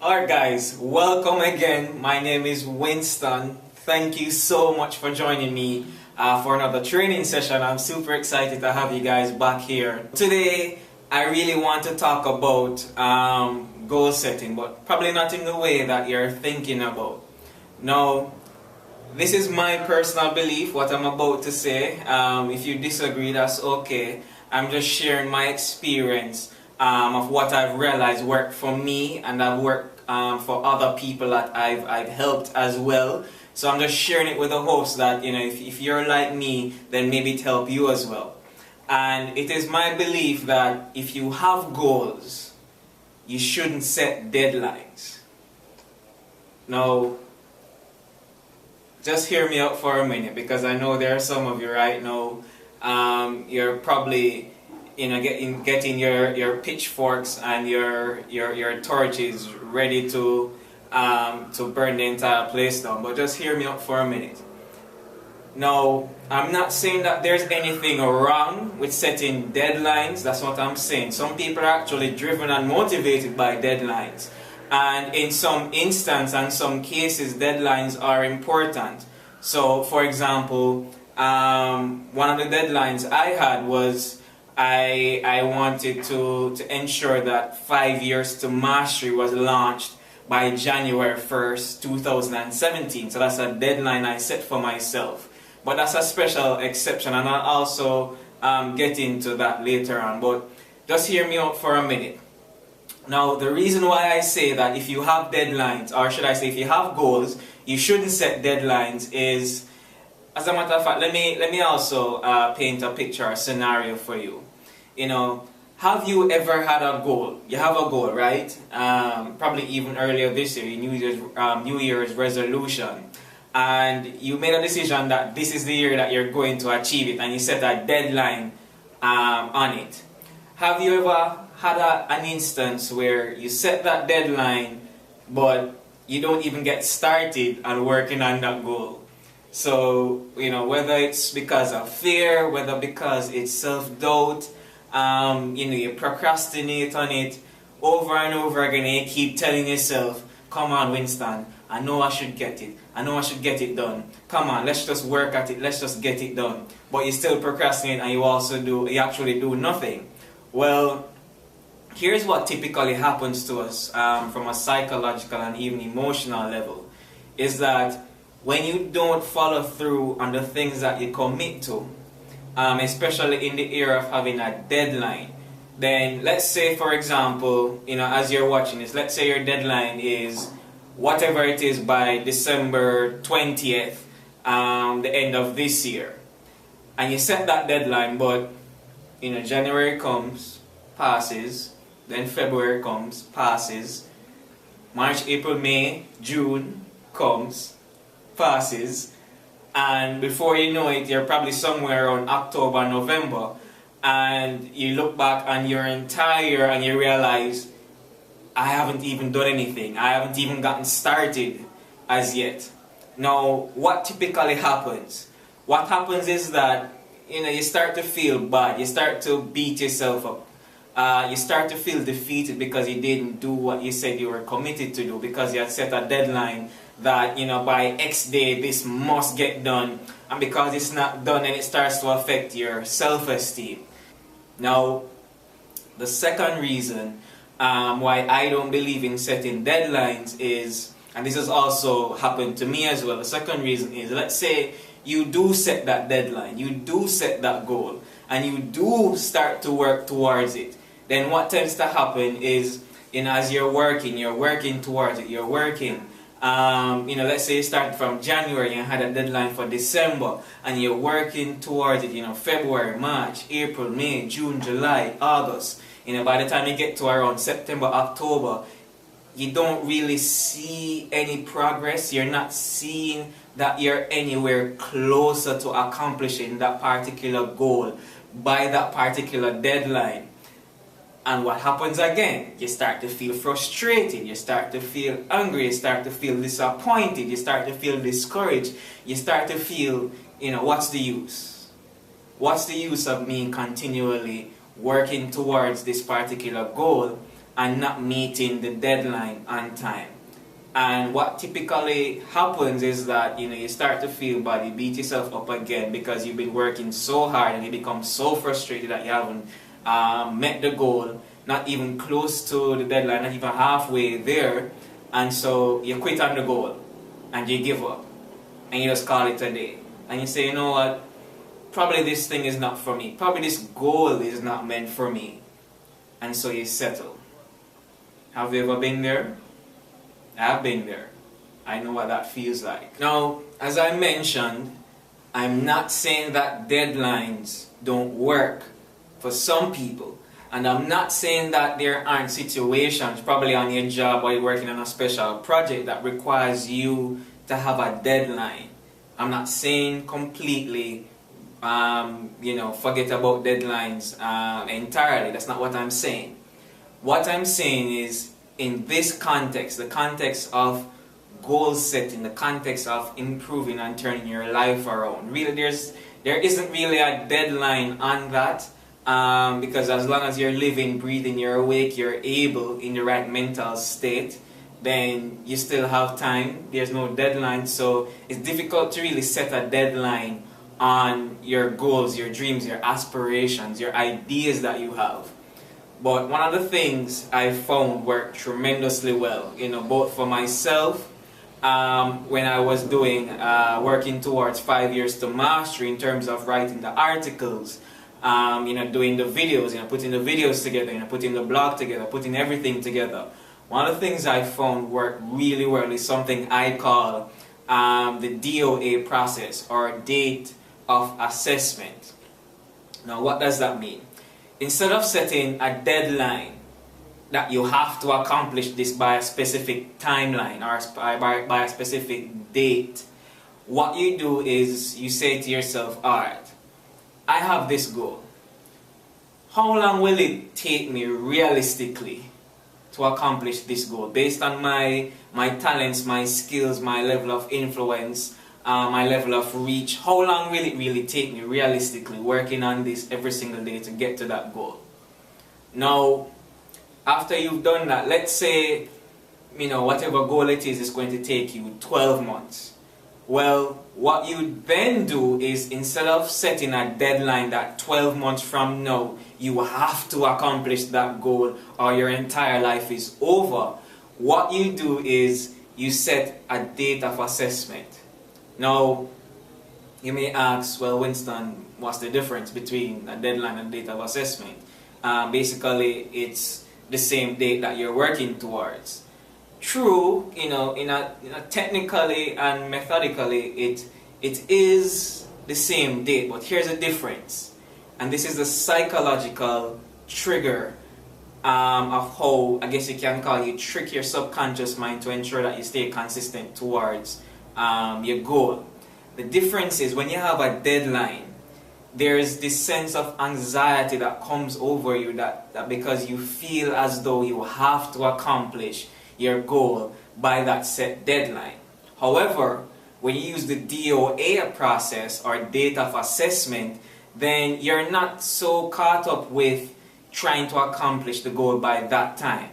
Alright guys, welcome again. My name is Winston. Thank you so much for joining me for another training session. I'm super excited to have you guys back here. Today, I really want to talk about goal setting, but probably not in the way that you're thinking about. Now, this is my personal belief, what I'm about to say. If you disagree, that's okay. I'm just sharing my experience of what I've realized worked for me, and I've worked for other people that I've helped as well. So I'm just sharing it with the hopes that, if you're like me, then maybe it help you as well. And it is my belief that if you have goals, you shouldn't set deadlines. Now, just hear me out for a minute, because I know there are some of you right now, you're probably getting your pitchforks and your torches ready to burn the entire place down. But just hear me out for a minute. Now, I'm not saying that there's anything wrong with setting deadlines. That's what I'm saying. Some people are actually driven and motivated by deadlines, and in some instances and some cases, deadlines are important. So, for example, one of the deadlines I had was I wanted to ensure that 5 Years to Mastery was launched by January 1st, 2017. So that's a deadline I set for myself. But that's a special exception, and I'll also get into that later on. But just hear me out for a minute. Now, the reason why I say that if you have deadlines, or should I say if you have goals, you shouldn't set deadlines is, as a matter of fact, let me also paint a picture, a scenario for you. Have you ever had a goal? You have a goal, right? Probably even earlier this year, New Year's resolution, and you made a decision that this is the year that you're going to achieve it, and you set a deadline on it. Have you ever had an instance where you set that deadline, but you don't even get started on working on that goal? So, whether it's because of fear, whether because it's self-doubt, you procrastinate on it over and over again, and you keep telling yourself, come on, Winston, I know I should get it. I know I should get it done. Come on, let's just work at it. Let's just get it done. But you still procrastinate, and you actually do nothing. Well, here's what typically happens to us from a psychological and even emotional level, is that when you don't follow through on the things that you commit to, especially in the era of having a deadline, then let's say, for example, as you're watching this, let's say your deadline is whatever it is by December 20th, the end of this year. And you set that deadline, but January comes, passes, then February comes, passes, March, April, May, June comes, passes, and before you know it, you're probably somewhere around October, November, and you look back on your entire year and you realize, I haven't even done anything. I haven't even gotten started as yet. Now, what typically happens? What happens is that you start to feel bad. You start to beat yourself up. You start to feel defeated because you didn't do what you said you were committed to do, because you had set a deadline that by X day this must get done, and because it's not done, then it starts to affect your self-esteem. Now, the second reason why I don't believe in setting deadlines is, and this has also happened to me as well, the second reason is, let's say you do set that deadline, you do set that goal, and you do start to work towards it. Then what tends to happen is, as you're working towards it, you're working. Let's say you started from January and had a deadline for December, and you're working towards it, February, March, April, May, June, July, August. By the time you get to around September, October, you don't really see any progress. You're not seeing that you're anywhere closer to accomplishing that particular goal by that particular deadline. And what happens again? You start to feel frustrated, you start to feel angry, you start to feel disappointed, you start to feel discouraged, you start to feel, what's the use? What's the use of me continually working towards this particular goal and not meeting the deadline on time. And what typically happens is that you start to feel bad, you beat yourself up again because you've been working so hard and you become so frustrated that you haven't met the goal, not even close to the deadline, not even halfway there, and so you quit on the goal and you give up and you just call it a day and you say, you know what, probably this thing is not for me, probably this goal is not meant for me, and so you settle. Have you ever been there? I've been there. I know what that feels like. Now, as I mentioned, I'm not saying that deadlines don't work for some people. And I'm not saying that there aren't situations, probably on your job or you're working on a special project, that requires you to have a deadline. I'm not saying completely, forget about deadlines entirely. That's not what I'm saying. What I'm saying is, in this context, the context of goal setting, the context of improving and turning your life around, really there isn't really a deadline on that, because as long as you're living, breathing, you're awake, you're able, in the right mental state, then you still have time. There's no deadline, so it's difficult to really set a deadline on your goals, your dreams, your aspirations, your ideas that you have. But one of the things I found worked tremendously well, both for myself, when I was working towards 5 years to mastery in terms of writing the articles, doing the videos, putting the videos together, putting the blog together, putting everything together. One of the things I found worked really well is something I call the DOA process, or date of assessment. Now, what does that mean? Instead of setting a deadline that you have to accomplish this by a specific timeline or by a specific date, what you do is you say to yourself, alright, I have this goal. How long will it take me realistically to accomplish this goal based on my talents, my skills, my level of influence, my level of reach? How long will it really take me realistically working on this every single day to get to that goal? Now, after you've done that, let's say, whatever goal it is going to take you 12 months. Well, what you then do is, instead of setting a deadline that 12 months from now you have to accomplish that goal or your entire life is over, what you do is you set a date of assessment. Now, you may ask, well, Winston, what's the difference between a deadline and date of assessment? Basically, it's the same date that you're working towards. True, technically and methodically, it is the same date, but here's a difference. And this is the psychological trigger of how, I guess you can call it, trick your subconscious mind to ensure that you stay consistent towards your goal. The difference is, when you have a deadline, there is this sense of anxiety that comes over you that because you feel as though you have to accomplish your goal by that set deadline. However, when you use the DOA process, or date of assessment, then you're not so caught up with trying to accomplish the goal by that time.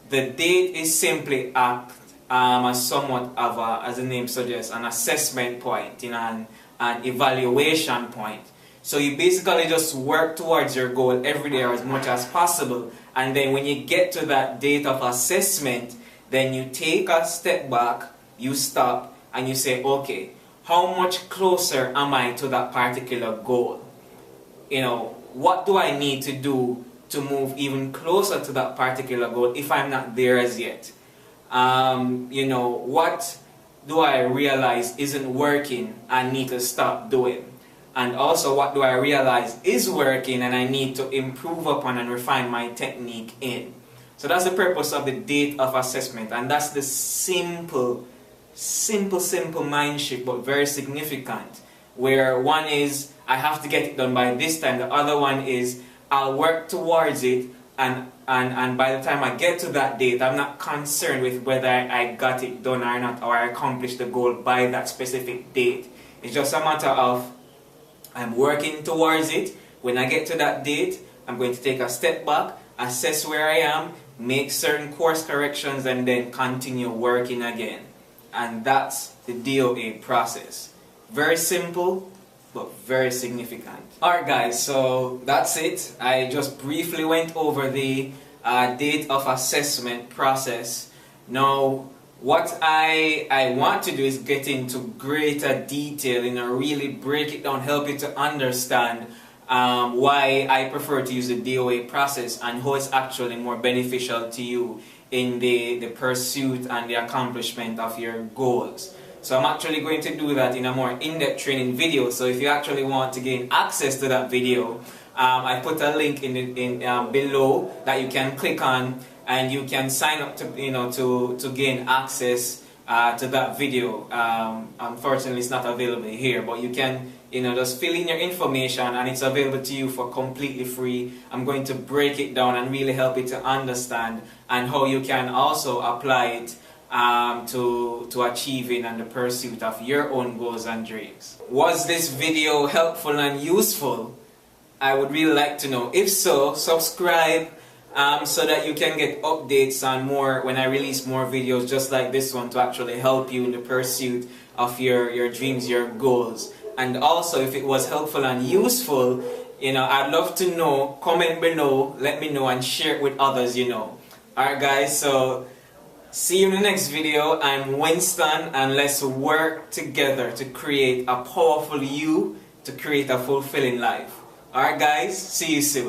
The date is simply as somewhat of as the name suggests, an assessment point, an evaluation point. So you basically just work towards your goal every day or as much as possible, and then when you get to that date of assessment, then you take a step back, you stop, and you say, okay, how much closer am I to that particular goal? What do I need to do to move even closer to that particular goal if I'm not there as yet? What do I realize isn't working and need to stop doing? And also, what do I realize is working and I need to improve upon and refine my technique in? So that's the purpose of the date of assessment, and that's the simple mind shift, but very significant, where one is, I have to get it done by this time. The other one is, I'll work towards it, and by the time I get to that date, I'm not concerned with whether I got it done or not, or I accomplished the goal by that specific date. It's just a matter of, I'm working towards it. When I get to that date, I'm going to take a step back, assess where I am, make certain course corrections, and then continue working again. And that's the DOA process. Very simple, but very significant. Alright guys, so that's it. I just briefly went over the date of assessment process. Now, what I want to do is get into greater detail, really break it down, help you to understand why I prefer to use the DOA process and how it's actually more beneficial to you in the pursuit and the accomplishment of your goals. So I'm actually going to do that in a more in-depth training video. So if you actually want to gain access to that video, I put a link in below that you can click on, and you can sign up to to gain access to that video. Unfortunately, it's not available here, but you can just fill in your information, and it's available to you for completely free. I'm going to break it down and really help you to understand and how you can also apply it to achieving and the pursuit of your own goals and dreams. Was this video helpful and useful? I would really like to know. If so, subscribe so that you can get updates on more when I release more videos just like this one to actually help you in the pursuit of your dreams, your goals. And also, if it was helpful and useful, I'd love to know. Comment below, let me know, and share it with others, Alright guys, so see you in the next video. I'm Winston, and let's work together to create a powerful you, to create a fulfilling life. Alright guys, see you soon.